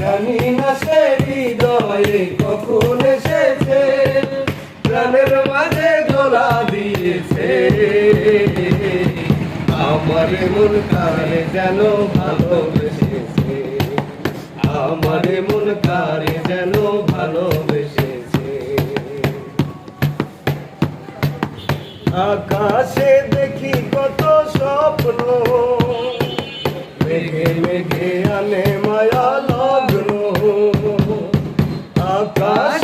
জানি না সে হৃদয়ে কখন এসেছে, প্রাণের মাঝে দোলা দিয়েছে। আমার মন কারে যেন ভালোবেসেছে, আমার মন কারে যেন ভালোবেসেছে। আকাশে দেখি কত স্বপ্ন, মেঘে মেঘে আনে মায়া লগ্ন। আকাশ